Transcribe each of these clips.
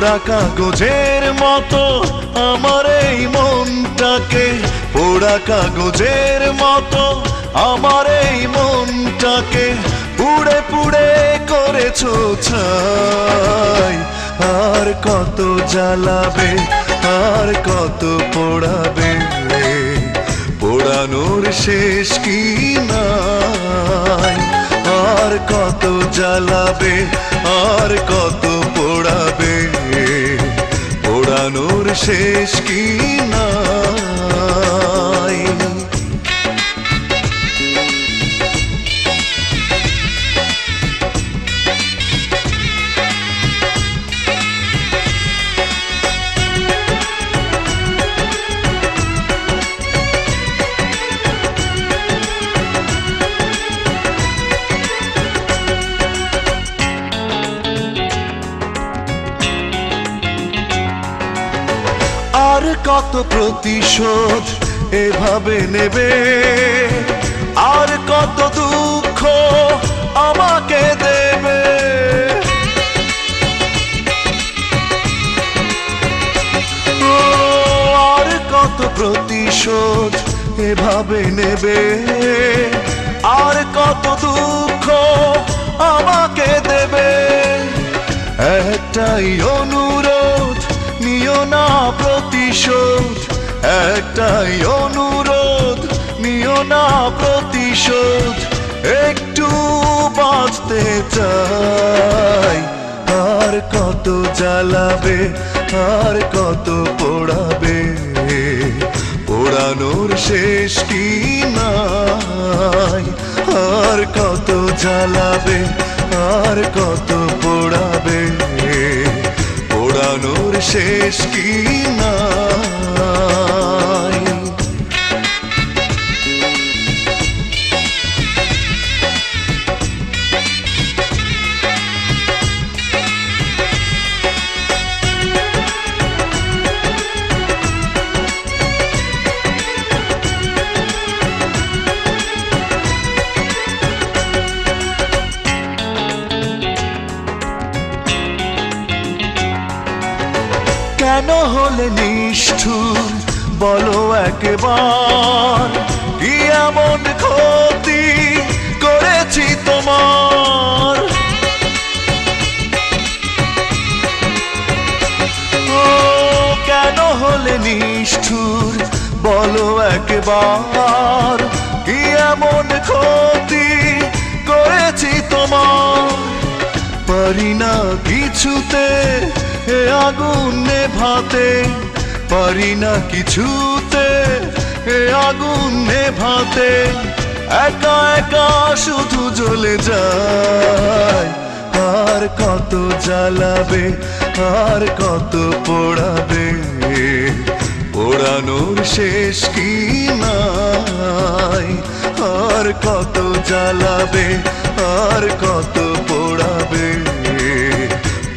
পোড়া কাগজের মতো আমার এই মনটাকে, পোড়া কাগজের মতো আমার এই মনটাকে পুড়ে পুড়ে করেছো ছাই। আর কত জ্বালাবে, আর কত পোড়াবে, পোড়ানোর শেষ কি নাই। আর কত জ্বালাবে, আর কত পোড়াবে, পোড়ানোর শেষ কি নাই। আর কত প্রতিশোধ এভাবে নেবে, আর কত দুঃখ আমাকে দেবে। ও আর কত প্রতিশোধ এভাবে নেবে, আর কত দুঃখ আমাকে দেবে। একটাই অনুরোধ, নিও না প্রতিশোধ, একটাই অনুরোধ, নিও না প্রতিশোধ। একটু বাঁচতে চাই। আর কত জ্বালাবে, আর কত পোড়াবে, পোড়ানোর শেষ কি নাই। আর কত জ্বালাবে, আর কত পোড়াবে, পোড়ানোর শেষ কি নাই। কেন হলে নিষ্ঠুর বলো একবার, কি এমন ক্ষতি করেছি তোমার। ও কেন হলে নিষ্ঠুর বলো একবার, কি এমন ক্ষতি করেছি তোমার। পারি না কিছুতে এ আগুন নেভাতে, পারি না কিছুতে এ আগুন নেভাতে। একা একা শুধু জ্বলে যায়। আর কত জ্বালাবে, আর কত পোড়াবে, পোড়ানোর শেষ কি নাই। আর কত জ্বালাবে, আর কত পোড়াবে,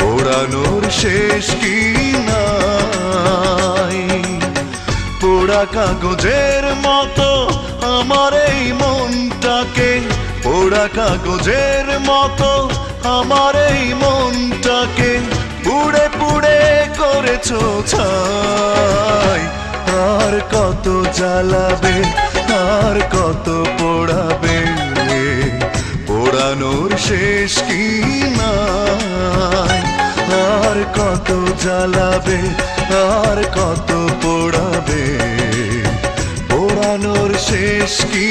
পোড়ানোর শেষ কি নাই। পোড়া কাগজের মতো আমার এই মনটাকে, পোড়া কাগজের মতো আমার এই মনটাকে পুড়ে পুড়ে করেছো ছাই। আর কত জ্বালাবে, আর কত পোড়াবে, পোড়ানোর শেষ কি নাই। আর কত জ্বালাবে, আর কত পোড়াবে, পোড়ানোর শেষ কি